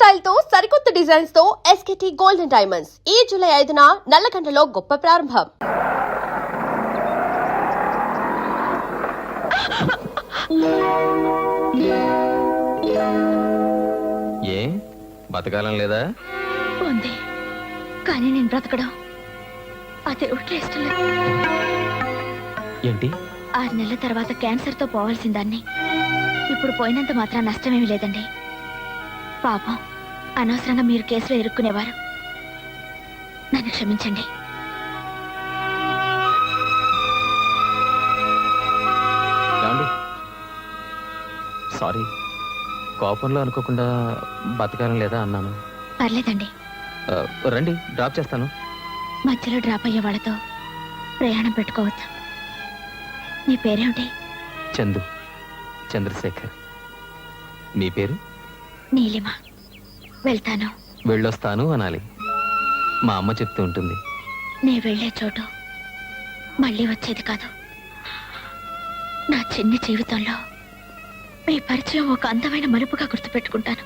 Style తో సరికొత్త designs తో ఎస్కేటీ గోల్డెన్ డైమండ్స్ ఈ జూలై 5న నల్లకండలో గొప్ప ప్రారంభం. ఏ బతకాలం లేదా? ఉంది, కానీ నేను బ్రతకడం అది ఒట్లే ఇష్టం లేదు. ఏంటి? 6 నెలల తర్వాత క్యాన్సర్ తో పోవాల్సిన దాన్ని ఇప్పుడు పోయినంత మాత్రం నష్టమేమీ లేదండి. పాపం, అనవసరంగా మీరు కేసులో ఇరుక్కునేవారు. నన్ను క్షమించండి. సారీ, కోపంలో అనుకోకుండా బతకాలం లేదా అన్నాను. పర్లేదండి, రండి డ్రాప్ చేస్తాను. మధ్యలో డ్రాప్ అయ్యే వాళ్ళతో ప్రయాణం పెట్టుకోవద్దు. మీ పేరేమిటి? చందు, చంద్రశేఖర్. మీ పేరు? నీలిమ. వెళ్తాను, వెళ్ళొస్తాను అనాలి. మా అమ్మ చెప్తూ ఉంటుంది. నే వెళ్లే చోటు మళ్ళీ వచ్చేది కాదు. నా చిన్ని జీవితంలో మీ పరిచయం ఒక అందమైన మలుపుగా గుర్తుపెట్టుకుంటాను.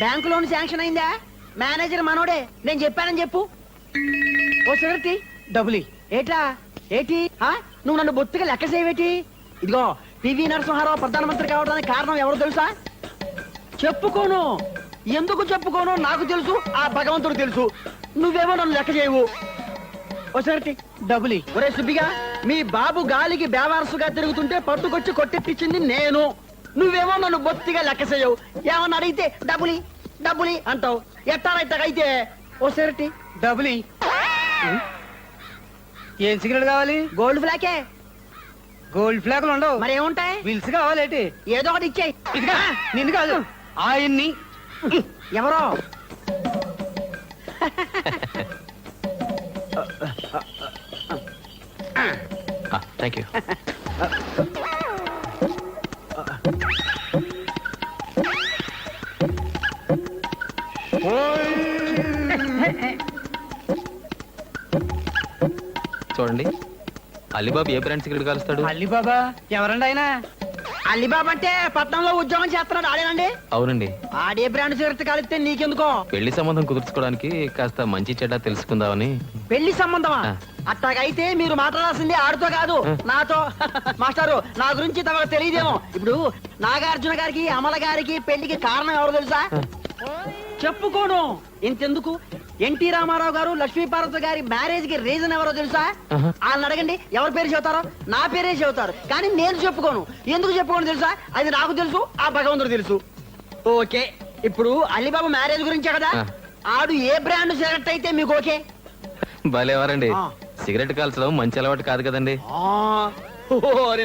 బ్యాంకు లోన్ శాంక్షన్ అయిందా? మేనేజర్ మనోడే, నేను చెప్పానని చెప్పు. ఓ సిగరెట్ డబ్బులి. ఏట్లా ఏటి? నువ్వు నన్ను బొత్తిగా లెక్క చేయవేటి? ఇదిగో, పివి నరసింహారావు ప్రధానమంత్రి కావడానికి కారణం ఎవరు తెలుసా? చెప్పుకోను. ఎందుకు చెప్పుకోను నాకు తెలుసు, ఆ భగవంతుడు తెలుసు. నువ్వేమో నన్ను లెక్క చేయవు. ఓ సిగరెట్ డబ్బులి. ఒరే సుబ్బిగా, మీ బాబు గాలికి బేవారసుగా తిరుగుతుంటే పట్టుకొచ్చి కొట్టెట్టించింది నేను. నువ్వేమో నన్ను బొత్తిగా లెక్క చేయవు. ఏమన్నా అడిగితే డబ్బులి డబ్బులి అంటావు. ఎట్టారైతే ఓ సిగరెట్ డబ్బులి. ఏం సిగరెట్ కావాలి? గోల్డ్ ఫ్లాకే. గోల్డ్ ఫ్లాగులు ఉండవు. మరి ఏముంటాయి? విల్స్ కావాలేటి? ఏదో ఒకటి ఇచ్చేయి. ఇదిగా నిన్ను కాదు, ఆయన్ని. ఎవరో థ్యాంక్ యూ. చూడండి, అలీబాబు ఏ బ్రాండ్ సిగరెట్ కాలుస్తాడు? అలీబాబా ఎవరండి ఆయన? అలీబాబా అంటే పట్నంలో ఉద్యోగం చేస్తున్నాడు ఆడేనండి. అవునండి. ఆడే బ్రాండ్ సిగరెట్ కాలిస్తే నీకెందుకో? పెళ్లి సంబంధం కుదుర్చుకోవడానికి కాస్త మంచి చెడ్డ తెలుసుకుందామని. పెళ్లి సంబంధమా? అట్టాగైతే మీరు మాట్లాడాల్సింది ఆడితో కాదు, నాతో. మాస్టారు, నా గురించి తమకు తెలియదేమో. ఇప్పుడు నాగార్జున గారికి అమల గారికి పెళ్లికి కారణం ఎవరు తెలుసా? చెప్పుకోను. ఇంతెందుకు, ఎన్టీ రామారావు గారు లక్ష్మీపార్వతి గారి మ్యారేజ్ కి రీజన్ ఎవరో తెలుసా? వాళ్ళని అడగండి, ఎవరి పేరు చెబుతారో. నా పేరే చెబుతారు, కానీ నేను చెప్పుకోను. ఎందుకు చెప్పుకోను తెలుసా? అది నాకు తెలుసు, ఆ భగవంతుడు తెలుసు. ఓకే, ఇప్పుడు అలీబాబు మ్యారేజ్ గురించే కదా. ఆడు ఏ బ్రాండ్ సిగరెట్ అయితే మీకు ఓకే? భలేవారండి. సిగరెట్ కాల్చడం మంచి అలవాటు కాదు కదండి.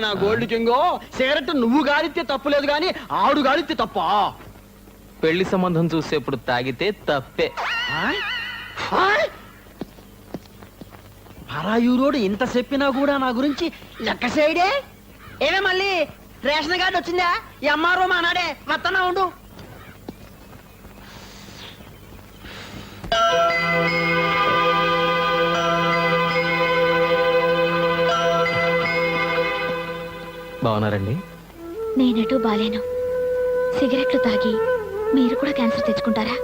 నా గోల్డ్ కింగో, సిగరెట్ నువ్వు గాలిస్తే తప్పులేదు, కానీ ఆడు గాలిస్తే తప్ప. పెళ్లి సంబంధం చూసేప్పుడు తాగితే తప్పే. పరాయూరోడు ఇంత చెప్పినా కూడా నా గురించి లెక్క చేయడే. ఏమే మళ్ళీ రేషన్ కార్డు వచ్చిందా? ఈ అమ్మారో మా నాడే వత్తనా ఉండు. బాగున్నారండి? నేనెటూ బాలేను. సిగరెట్లు తాగి మీరు కూడా క్యాన్సర్ తెచ్చుకుంటారా?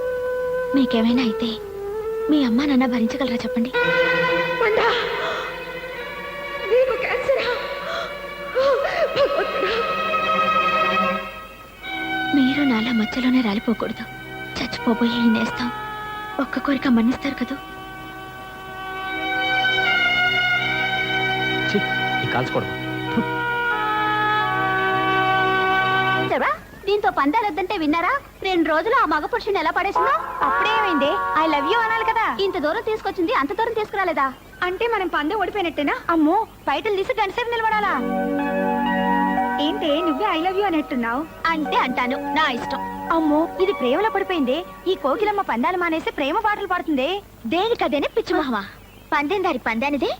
మీకేమైనా అయితే మీ అమ్మ నాన్న భరించగలరా చెప్పండి? మీరు నాలా మధ్యలోనే రాలిపోకూడదు. చచ్చిపోబోయే నేస్తాం ఒక్క కోరిక మన్నిస్తారు కదా. కాల్చుకోవడం దీంతో పందాలొద్దంటే విన్నారా? 2 రోజులు ఆ మగ పురుషుని ఎలా పడేసిందో. అప్పుడేమైంది? ఐ లవ్ యూ అనాలి కదా. ఇంత దూరం తీసుకొచ్చింది, అంత దూరం తీసుకురాలేదా? అంటే మనం పందెం ఓడిపోయినట్టేనా? అమ్మో, బయటలు తీసి గంటసేపు నిలబడాలా? ఏంటి నువ్వే ఐ లవ్ యూ అనేట్టున్నావు? అంటే అంటాను, నా ఇష్టం. అమ్మో, ఇది ప్రేమలో పడిపోయింది. ఈ కోకిలమ్మ పందాలు మానేసి ప్రేమ పాటలు పాడుతుంది. దేనికదేనే పిచ్చి మొహమా. పందెం దారి పందానిదే,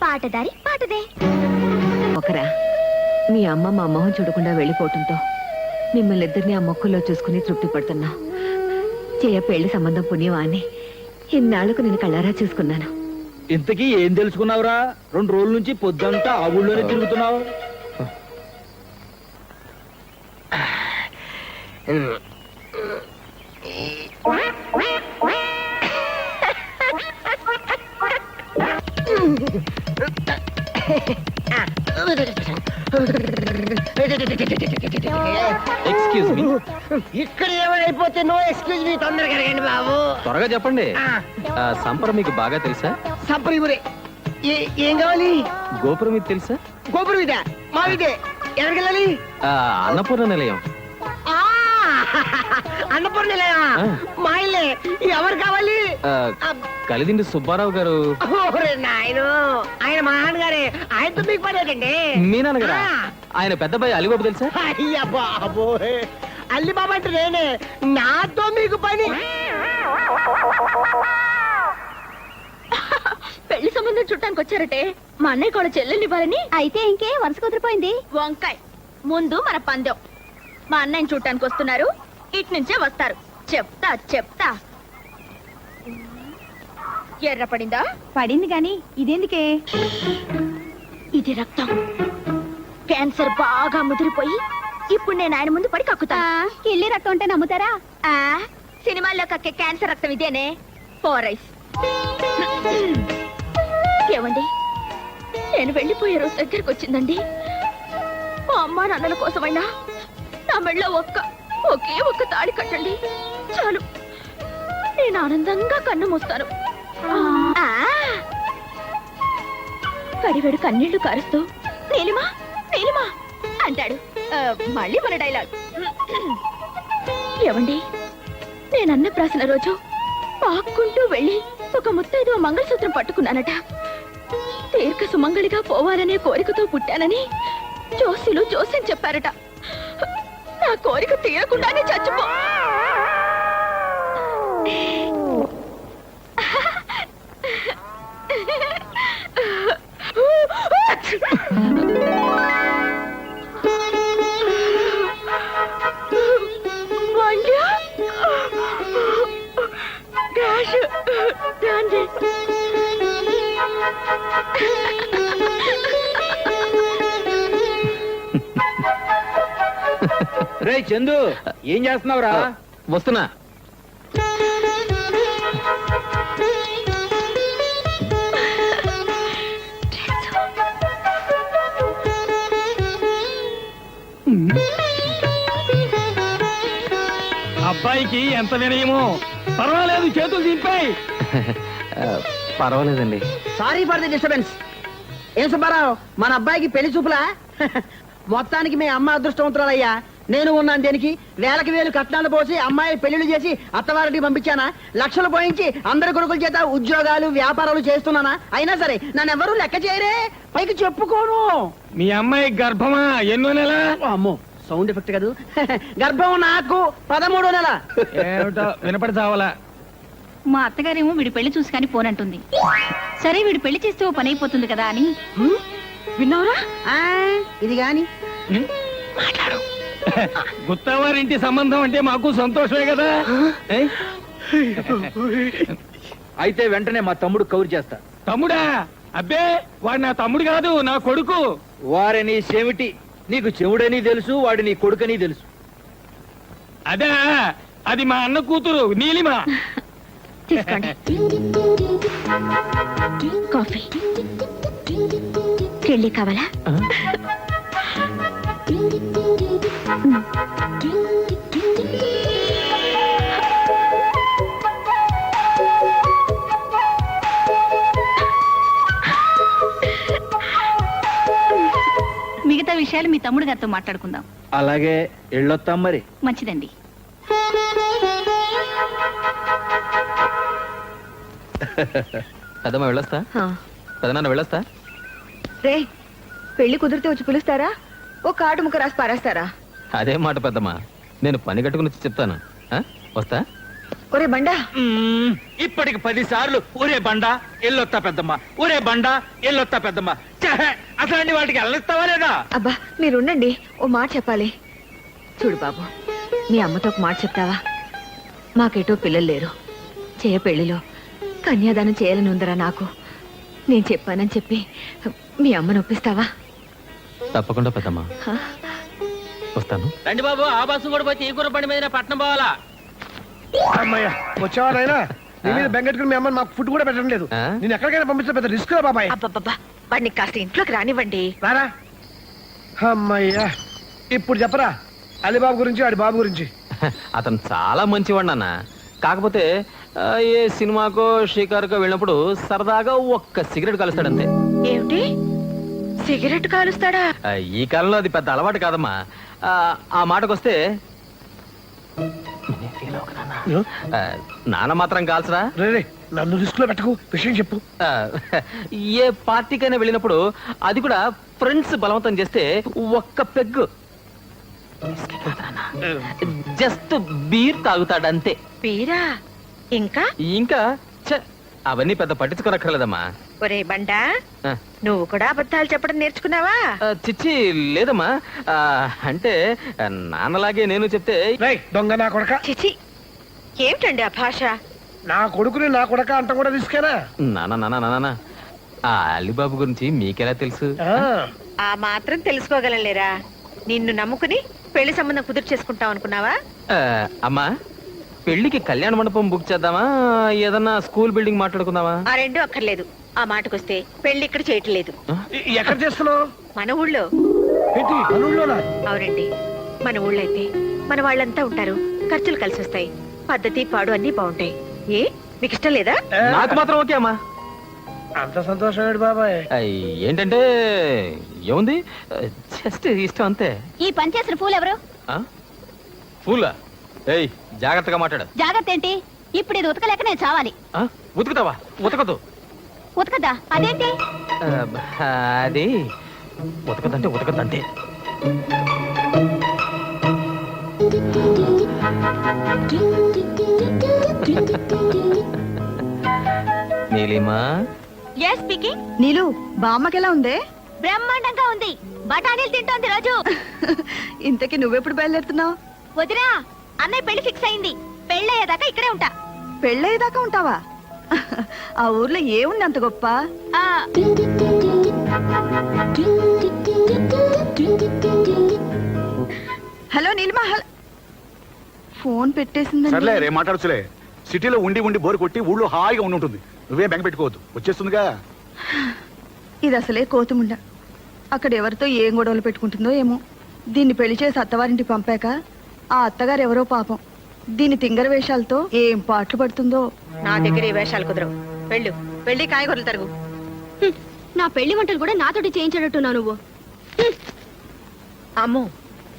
పాటదారి పాటదే. ఒకరా, మీ అమ్మ మా మొహం చూడకుండా వెళ్ళిపోవటంతో మిమ్మల్ని ఇద్దరిని ఆ మొక్కల్లో చూసుకుని తృప్తి పడుతున్నా. చేయ పెళ్లి సంబంధం పుణ్యమా అని ఇన్నాళ్లకు నేను కళ్ళారా చూసుకున్నాను. ఇంతకీ ఏం తెలుసుకున్నావురా? 2 రోజుల నుంచి పొద్దుంతా ఆ ఊళ్ళోనే తిరుగుతున్నావు. ఎక్స్క్యూజ్ మీ, ఇక్కడ ఏమైపోతే నో ఎక్స్క్యూజ్ మీ, తొందరగా రండి బాబు. త్వరగా చెప్పండి. సంపర మీకు బాగా తెలుసా? సంప్రదిపురే. ఏం కావాలి? గోపురం మీకు తెలుసా? గోపురం ఇదే, మా ఇదే. ఎక్కడికి వెళ్ళాలి? అన్నపూర్ణ నిలయం. ఆ, అన్నపూర్ణ నిలయమా? ఆ. మా ఇల్లే. ఎవరు కావాలి? కలిదిండి సుబ్బారావు గారు. ఓరే నాయను, ఆయన మా నాన్నగారే. ఆయనతో మీకు పడేటండి. మీ నాన్నగారా? ఆయన పెద్దబాయి అలిబాబు తెలుసా? అయ్యా బాబోయ్, అల్లి బాబా అంటే నేనే. నాతో మీకు పని. పెళ్లి సంబంధం చుట్టానికి వచ్చారటే మా అన్నయ్య కూడా చెల్లెల్ని ఇవ్వాలని. అయితే ఇంకే వరుస కుదిరిపోయింది. వంకాయ్, ముందు మన పందెం. మా అన్నయ్యని చూడటానికి వస్తున్నారు, ఇటు నుంచే వస్తారు. చెప్తా చెప్తా. ఎర్ర పడిందా? పడింది గాని ఇదేందుకే? ఇది రక్తం. క్యాన్సర్ బాగా ముదిరిపోయి ఇప్పుడు నేను ఆయన ముందు పడి కక్కుతా. కిళ్ళి రక్తం అంటే నమ్ముతారా? సినిమాల్లో కక్కే క్యాన్సర్ రక్తం ఇదేనే. ఫోరైస్. ఏమండి, నేను వెళ్ళిపోయే రోజు దగ్గరకు వచ్చిందండి. మా అమ్మా నాన్నల కోసమైనా నా మెళ్ళో ఒకే ఒక్క తాళి కట్టండి చాలు. నేను ఆనందంగా కన్ను మూస్తాను. కడివెడు కన్నీళ్లు కారుస్తూ నీలిమా నీలిమా అంటాడు. మళ్ళీ మన డైలాగ్. ఏమండి, నేను అన్నప్రాసన రోజు పాక్కుంటూ వెళ్ళి ఒక ముత్తైదు మంగళసూత్రం పట్టుకున్నానట. దీర్ఘ సుమంగళిగా పోవాలనే కోరికతో పుట్టానని జోస్యులు జోస్యం చెప్పారట. నా కోరిక తీరకుండానే చచ్చిపో. రే చందు, ఏం చేస్తున్నావురా? వస్తున్నా. అబ్బాయికి ఎంత వినయమో. పర్వాలేదు, చేతులు దింపాయి. పర్వాలేదండి. Sorry for the disturbance. ఏం సుబ్బారావు, మన అబ్బాయికి పెళ్లి చూపులా? మొత్తానికి మీ అమ్మ అదృష్టవంతురాలయ్యా. నేను ఉన్నాను దేనికి? వేలకి వేలు కట్నాలు పోసి అమ్మాయి పెళ్లిళ్ళు చేసి అత్తవారికి పంపించానా? లక్షలు పోయించి అందరి కొడుకుల చేత ఉద్యోగాలు వ్యాపారాలు చేస్తున్నానా? అయినా సరే నన్ను ఎవరూ లెక్క చేయరే, పైకి చెప్పుకోను. మీ అమ్మాయి గర్భమా? ఎన్నో నెల? అమ్మో, సౌండ్ ఎఫెక్ట్ కాదు. గర్భం నాకు 13వ నెల. ఏమిటో వినపడి చావాలా. మా అత్తగారేమో వీడి పెళ్లి చూసి కానీ పోనంటుంది. సరే వీడి పెళ్లి చేస్తే ఓ పని అయిపోతుంది కదా అని. విన్నావురా? ఇది గాని మాట్లాడు. గుత్తవారింటి సంబంధం అంటే మాకు సంతోషమే కదా. అయితే వెంటనే మా తమ్ముడు కౌరు చేస్తా. తమ్ముడా? అబ్బే, వాడు నా తమ్ముడు కాదు, నా కొడుకు. వారని చెవిటి, నీకు చెవుడని తెలుసు, వాడి నీ కొడుకని తెలుసు. అదే, అది మా అన్న కూతురు నీలిమా. తీసుకోండి కాఫీ. కెళ్ళి కావాలా? మిగతా విషయాలు మీ తమ్ముడు గారితో మాట్లాడుకుందాం. అలాగే, ఎళ్ళొత్తాం మరి. మంచిదండి. పెద్దమ్మ వెళ్ళొస్తా. పెదనాన్న వెళ్ళొస్తా. రే, పెళ్లి కుదిరితే వచ్చి పిలుస్తారా? ఓ కార్డు ముక్క రాసి పారేస్తారా? అదే మాట పెద్దమ్మ, నేను పని కట్టుకుని వచ్చి చెప్తాను. వస్తా. ఒరే బండా, ఇప్పటికి 10 సార్లు ఊరే బండ ఎల్లొత్తా పెద్దమ్మ, ఊరే బండ ఎల్లొత్తా పెద్దమ్మ. అసలు వాటికి వెళ్ళిస్తావా లేదా? అబ్బా మీరుండండి, ఓ మాట చెప్పాలి. చూడు బాబు, మీ అమ్మతో ఒక మాట చెప్తావా? మాకెటో పిల్లలు లేరు. చేయ పెళ్లిలో కన్యాదానం చేయాలని ఉందరా నాకు. నేను చెప్పానని చెప్పి మీ అమ్మను ఒప్పిస్తావా? తప్పకుండా పెద్దమ్మ. హ? వస్తాను. రండి బాబు, ఆ బస్సు కూడా పోతే ఈ గుర్ర బండి మీద పట్నం పోవాలా? అమ్మయ్య వచ్చావా నాయనా? నీ మీద బెంగెట్టుకుని మీ అమ్మ మాకు ఫుడ్ కూడా పెట్టడం లేదు. ఆ? నేను ఎక్కడికైనా పంపిస్తే పెద్ద రిస్క్ రా బాబాయ్. అబ్బబ్బబ్బా, వాడిని కాస్త ఇంట్లోకి రానివ్వండి. రారా. అమ్మయ్యా, ఇప్పుడు చెప్పరా అలీబాబు గురించి, వాడి బాబు గురించి. అతను చాలా మంచివాడు నాన్న. కాకపోతే ఏ సినిమాకో షికారుకో వెళ్ళినప్పుడు సరదాగా ఒక్క సిగరెట్ కలుస్తాడంతే. ఏమిటి, సిగరెట్ కాలుస్తాడా? ఈ కాలంలో అది పెద్ద అలవాటు కాదమ్మా. ఆ మాటకొస్తే నాన్న మాత్రం కాల్సరా. రే నన్ను రిస్క్ లో పెట్టకు, విషయం చెప్పు. ఏ పార్టీకైనా వెళ్ళినప్పుడు, అది కూడా ఫ్రెండ్స్ బలవంతం చేస్తే ఒక్క పెగ్గు జస్ట్ బీర్ తాగుతాడంతే. పీరా? ఇంకా ఇంకా ఛ, అవన్నీ పెద్ద పట్టించుకోనక్కర్లేదమ్మా. ఒరే బండా, ఆ, నువ్వు కూడా అబద్ధాలు చెప్పడం నేర్చుకున్నావా? చిచ్చి లేదమ్మా. అంటే నాన్నలాగే నేను చెప్తే రేయ్ దొంగ నా కొడక, చిచి, ఏమిటండి ఆ భాష? నా కొడుకుని నా కొడక అంట కూడా రిస్కేనా? నాన్న ఆ అలీబాబు గురించి మీకెలా తెలుసు? ఆ మాత్రం తెలుసుకోగలలేరా? నిన్ను నమ్ముకుని పెళ్లి సంబంధం కుదురు చేసుకుంటాం అనుకున్నావా? అమ్మా, పెళ్లికి కళ్యాణ మండపం బుక్ చేద్దామా, ఏదన్నా స్కూల్ బిల్డింగ్ మాట్లాడుకుందామా? ఆ రెండు అక్కర్లేదు. ఆ మాటకొస్తే పెళ్లి ఇక్కడ చేయట్లేదు, ఎక్కడ చేస్తున్నావు? మన ఊళ్ళో. ఏంటి పనుల్లోనా? అవునండి, మన ఊళ్ళో అయితే మన వాళ్ళంతా ఉంటారు, ఖర్చులు కలిసి వస్తాయి, పద్ధతి పాడు అన్ని బాగుంటాయి. ఏ మీకు ఇష్టం లేదా? నాకు మాత్రం ఓకే అమ్మా. అంత సంతోషం బాబాయ్. ఏంటంటే ఏముంది, జస్ట్ ఇష్టం అంతే. ఈ పని చేసిన పూలు ఎవరు? ఫూలా? ఏయ్ జాగ్రత్తగా మాట్లాడు. జాగ్రత్త ఏంటి? ఇప్పుడు ఇది ఉతకలేక నేను చావాలి. ఉతుకుతావా? ఉతకదు. ఉతకదా? అదేంటి? అది ఉతకదంటే ఉతకదంతే. Neelima, yes speaking. నీలు, బామ్మకెలా ఉందే? బ్రహ్మాండంగా ఉంది. బఠానీలు తింటోంది రోజు. ఇంతకీ నువ్వెప్పుడు బయలుదేరుతున్నావు? వదినా, అన్నయ్య పెళ్లి ఫిక్స్ అయింది. పెళ్ళయ్యేదాకా ఇక్కడే ఉంటా. పెళ్ళయ్యేదాకా ఉంటావా? ఆ ఊర్లో ఏముంది అంత గొప్ప? ఆ, హలో నీలిమా, ఫోన్ పెట్టేసిందండి. సర్లే రే మాట్లాడచ్చులే. సిటీలో ఉండి ఉండి బోరు కొట్టి ఊళ్ళో హాయిగా ఉండి ఉంటుంది. నువ్వేం బెంగ పెట్టుకోవద్దు, వచ్చేస్తుందిగా. ఇది అసలే కోతుముండ. అక్కడ ఎవరితో ఏం గొడవలు పెట్టుకుంటుందో ఏమో. దీన్ని పెళ్లి చేసి అత్తవారింటికి పంపాక ఆ అత్తగారు ఎవరో పాపం, దీని తింగర వేషాలతో ఏం పాటలు పడుతుందో. నా దగ్గర ఈ వేషాలు కుదరవు. వెళ్ళు, వెళ్ళి కాయగూరలు తరుగు. నా పెళ్లి వంటలు కూడా నాతోటి చేయించాడట్టున్నావు నువ్వు. అమ్మో,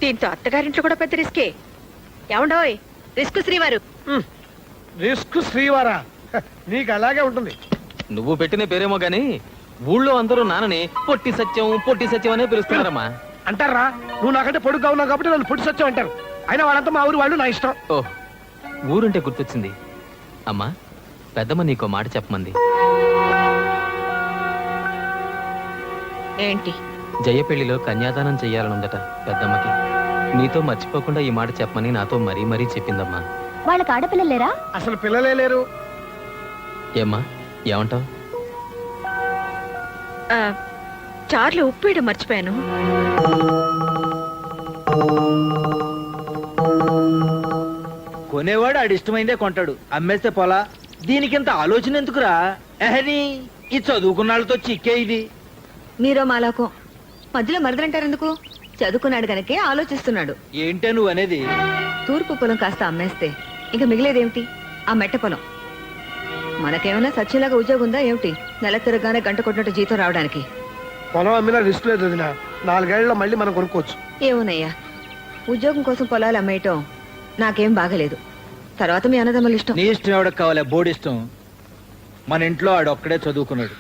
దీంతో అత్తగారింట్లో కూడా పెద్ద రిస్కే. ఏమండోయ్, రిస్క్ శ్రీవారు. రిస్క్ శ్రీవారా? నీకు అలాగే ఉంటుంది. నువ్వు పెట్టిన పేరేమో గాని ఊళ్ళో అందరూ నాన్నని పొట్టి సత్యం అనే పిలుస్తున్నారమ్మా. అంటారా? నువ్వు నాకంటే పొడుగ్గా ఉన్నావు కాబట్టి నన్ను పొట్టి సత్యం అంటారు. అయినా వాళ్ళంతా మా ఊరు వాళ్ళు, నా ఇష్టం. ఓ, ఊరుంటే గుర్తొచ్చింది. అమ్మా, పెద్దమ్మ నీకో మాట చెప్పమంది. ఏంటి? జయ పెళ్లిలో కన్యాదానం చెయ్యాలనుందట పెద్దమ్మకి. నీతో మర్చిపోకుండా ఈ మాట చెప్పమని నాతో మరీ మరీ చెప్పిందమ్మా. వాళ్ళకి ఆడపిల్లలు లేరా? అసలు పిల్లలే లేరు. ఏమ్మా, ఏమంటావు? చార్లు ఉప్పు వేయడం మర్చిపోయాను. కొనేవాడు ఆడి ఇష్టమైందే కొంటాడు, అమ్మేస్తే పోలా. దీనికింత ఆలోచన ఎందుకురా? ఎహని ఈ చదువుకున్నాళ్ళతో చిక్కే ఇది. మీరో మాలాకో మధ్యలో మరదలంటారు ఎందుకు? చదువుకున్నాడు గనకే ఆలోచిస్తున్నాడు. ఏంటే నువ్వు అనేది? తూర్పు పొలం కాస్త అమ్మేస్తే ఇంకా మిగిలేదేమిటి? ఆ మెట్ట పొలం. మనకేమైనా సత్యంలాగా ఉద్యోగం ఉందా ఏమిటి? నెల తిరగానే గంట కొట్టినట్టు జీతం రావడానికి. పొలం అమ్మినా రిస్క్ లేదు వదినా. 4 ఏళ్లలో మళ్ళీ మనం కొనుక్కోవచ్చు. ఏమోనయ్యా, ఉద్యోగం కోసం పొలాలు అమ్మేయటం నాకేం బాగలేదు. తర్వాత మీ అన్నదమ్ముల ఇష్టం. నీ ఇష్టం ఎవడకు కావాలి? బోర్డు ఇష్టం. మన ఇంట్లో ఆడు ఒక్కడే చదువుకున్నాడు.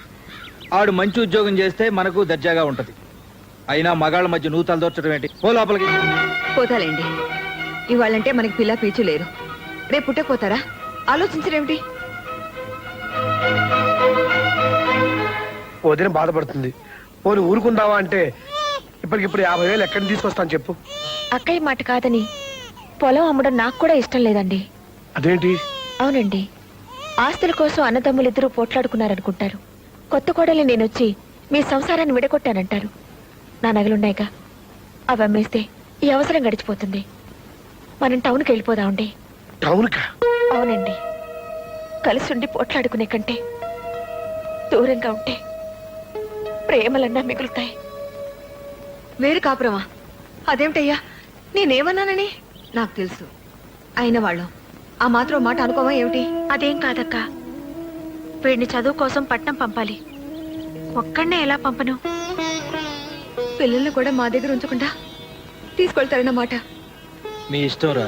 ఆడు మంచి ఉద్యోగం చేస్తే మనకు దర్జాగా ఉంటది. అయినా మగాళ్ళ మధ్య నువ్వు తలదోర్చడం ఏంటి? పో లోపలికి. పోతాలేండి, ఇవాళంటే మనకి పిల్ల పీచు లేరు. రేపు పుట్టకపోతారా? ఆలోచించరేమిటి? వదిన బాధపడుతుంది. పోనీ ఊరుకుందావా అంటే ఇప్పటికిప్పుడు 50,000 ఎక్కడిని తీసుకొస్తాను చెప్పు. అక్కయ్య మాట కాదని పొలం అమ్మడం నాకు కూడా ఇష్టం లేదండి. అదేంటి? అవునండి, ఆస్తుల కోసం అన్నదమ్ములిద్దరూ పోట్లాడుకున్నారనుకుంటారు. కొత్త కోడలి నేనొచ్చి మీ సంసారాన్ని విడగొట్టానంటారు. నా నగలున్నాయిగా, అవి అమ్మేస్తే ఈ అవసరం గడిచిపోతుంది. మనం టౌన్కి వెళ్ళిపోదామండి. టౌన్కా? అవునండి, కలిసి ఉండి పోట్లాడుకునే కంటే దూరంగా ఉంటే ప్రేమలన్నా మిగులుతాయి. వేరు కాపురమా? అదేమిటయ్యా, నేనేమన్నానని? నాకు తెలుసు, అయిన వాళ్ళం ఆ మాత్రం మాట అనుకోవా ఏమిటి? అదేం కాదక్క, వీడిని చదువు కోసం పట్నం పంపాలి. ఒక్కడనే ఎలా పంపను? పిల్లల్ని కూడా మా దగ్గర ఉంచకుండా తీసుకెళ్తారన్నమాట. మీ ఇష్టంరా,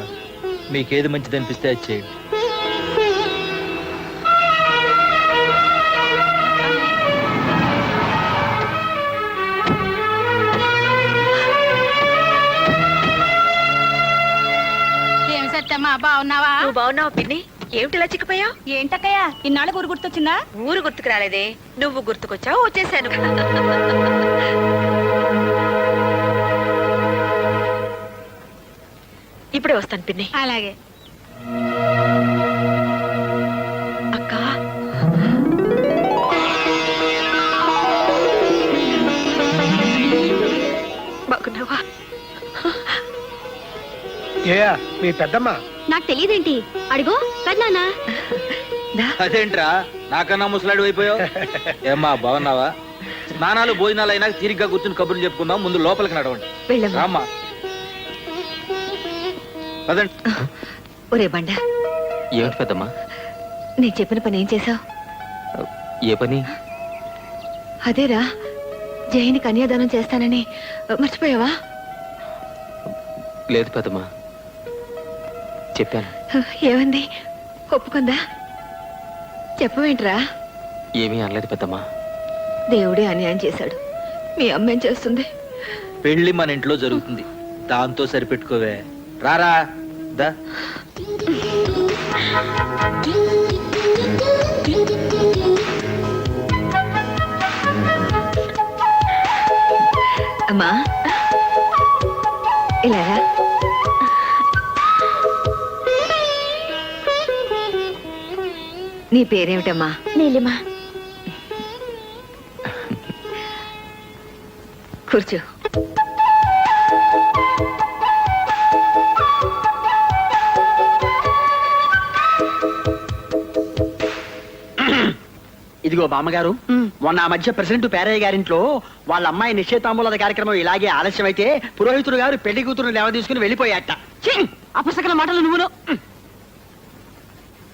మీకేది మంచిది అనిపిస్తే అది చేయండి. ఏమి సత్యమ్మా, బాగున్నావా? నువ్వు బాగున్నావు పిన్ని? ఏమిటిలా చిక్కిపోయావు? ఏంటక్కయ్యా, ఇన్నాళ్ళ ఊరు గుర్తొచ్చిందా? ఊరు గుర్తుకు రాలేదే, నువ్వు గుర్తుకొచ్చావు, వచ్చేసాను. ఇప్పుడే వస్తాను పిన్ని. అలాగే అక్క, బాగున్నావా? ఏ మీ పెద్దమ్మ? నాకు తెలియదేంటి, అడిగో పెద్దనాన్న. అదేంట్రా నాకన్నా ముసలాడు అయిపోయావు? ఏమ్మా బాగున్నావా? స్నానాలు భోజనాలు అయినా తీరిగ్గా కూర్చుని కబుర్లు చెప్పుకుందాం. ముందు లోపలికి నడవండి. వెళ్ళమ్మా. రామ్మా, పదండి. ఒరే బండ, ఏమిటి పెద్దమ్మా? నేను చెప్పిన పని ఏం చేసావు? ఏ పని? అదేరా, జైని కన్యాదానం చేస్తానని మర్చిపోయావా? లేదు పెద్దమ్మా, చెప్పాను. ఏమంది? ఒప్పుకుందా? చెప్పవేంట్రా? ఏమీ అనలేదు పెద్దమ్మా. దేవుడే అన్యాయం చేశాడు. మీ అమ్మేం చేస్తుంది? పెళ్లి మన ఇంట్లో జరుగుతుంది, దాంతో సరిపెట్టుకోవే. రారా దా. అమ్మా ఇలా రా. నీ పేరేమిటమ్మా? నీలిమా. కూర్చో. ఇదిగో బామ్మగారు, మొన్న ఆ మధ్య ప్రెసిడెంట్ పేరయ్య గారింట్లో వాళ్ళ అమ్మాయి నిశ్చయితాంబూల కార్యక్రమం ఇలాగే ఆలస్యం అయితే పురోహితుడు గారు పెళ్లి కూతురు లేవ తీసుకుని వెళ్ళిపోయాట. అపసకల మాటలు నువ్వును.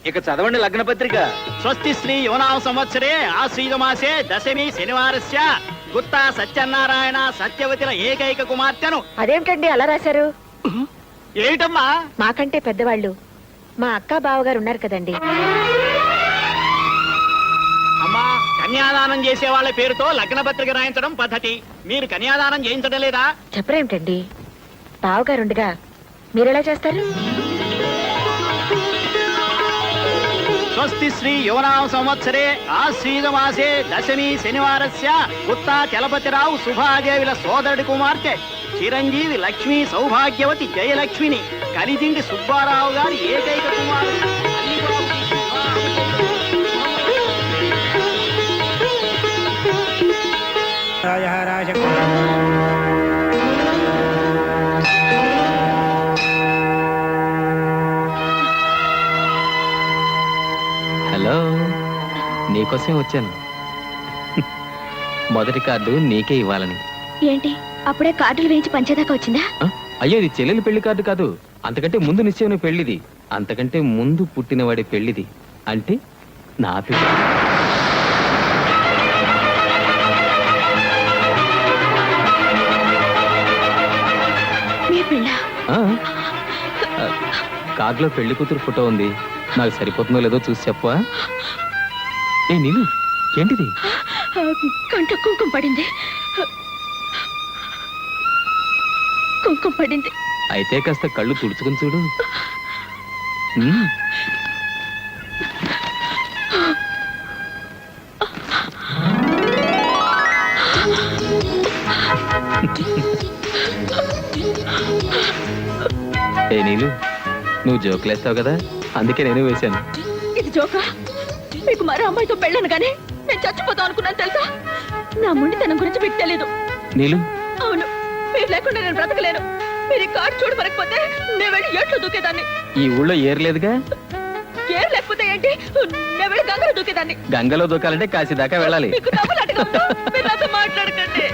ఇక చదవండి లగ్న పత్రిక. స్వస్తి శ్రీ యోనాం సంవత్సరే ఆశ్రీత మాసే దశమి శనివారస్య గుత్తా సత్యనారాయణ సత్యవతిల ఏకైక కుమార్తెను. అదేమిటండి అలా రాశారు? ఏమిటమ్మా? మాకంటే పెద్దవాళ్ళు మా అక్క బావగారు ఉన్నారు కదండి. అమ్మా, కన్యాదానం చేసే వాళ్ళ పేరుతో లగ్న పత్రిక రాయించడం పద్ధతి. మీరు కన్యాదానం చేయించడం లేదా? చెప్పరేమిటండి, బావగారుండగా మీరెలా చేస్తారు? స్వస్తి శ్రీ యోనాం సంవత్సరే ఆశ్రీత మాసే దశమి శనివారస్య గుత్తా చలపతిరావు సుభాదేవిల సోదరుడి కుమార్తె చిరంజీవి లక్ష్మీ సౌభాగ్యవతి జయలక్ష్మిని కలిదిండి సుబ్బారావు గారి ఏకైక కుమారుడు హలో, నీకోసమే వచ్చాను. మొదటి కార్డు నీకే ఇవ్వాలని. ఏంటి, అప్పుడే కార్డులు వేయించి పంచేదాకా వచ్చిందా? ఆ? అయ్యో, ఇది చెల్లెలి పెళ్లి కార్డు కాదు. అంతకంటే ముందు నిశ్చయమైన పెళ్లిది. అంతకంటే ముందు పుట్టినవాడి పెళ్లిది. అంటే నా పెళ్లి. మీ పిల్ల? ఆ? ఆ, కార్డులో పెళ్లి కూతురు ఫోటో ఉంది. నాకు సరిపోతుందో లేదో చూసి చెప్పవా? ఏ నీళ్ళు, ఏంటిది? కంట కుంకుమ పడింది. కుంకుమ పడింది. అయితే కాస్త కళ్ళు తుడుచుకుని చూడు. ఉమ్. ఏ నీళ్ళు, నువ్వు జోకులేస్తావు కదా, అందుకే నేను వేశాను. ఇది జోకా? మీకు మరో అమ్మాయితో పెళ్ళను కానీ నేను చచ్చిపోతాం అనుకున్నాను తెలుసా. నా ముండితనం గురించి మీకు తెలీదు. నీలు అవును, మీరు లేకుండా నేను బ్రతకలేను. మీరు ఈ కార్డు చూడమనకపోతే నేను వెళ్ళి ఏట్లో దూకేదాన్ని. ఈ ఊళ్ళో ఏర్లేదుగా. ఏం లేకపోతే ఏంటి, నేను వెళ్ళి గంగలో దూకేదాన్ని. గంగలో దూకాలంటే కాశీ దాకా వెళ్ళాలి. మీకు నవ్వులాటగా ఉందా? మీరు నాతో మాట్లాడకండి.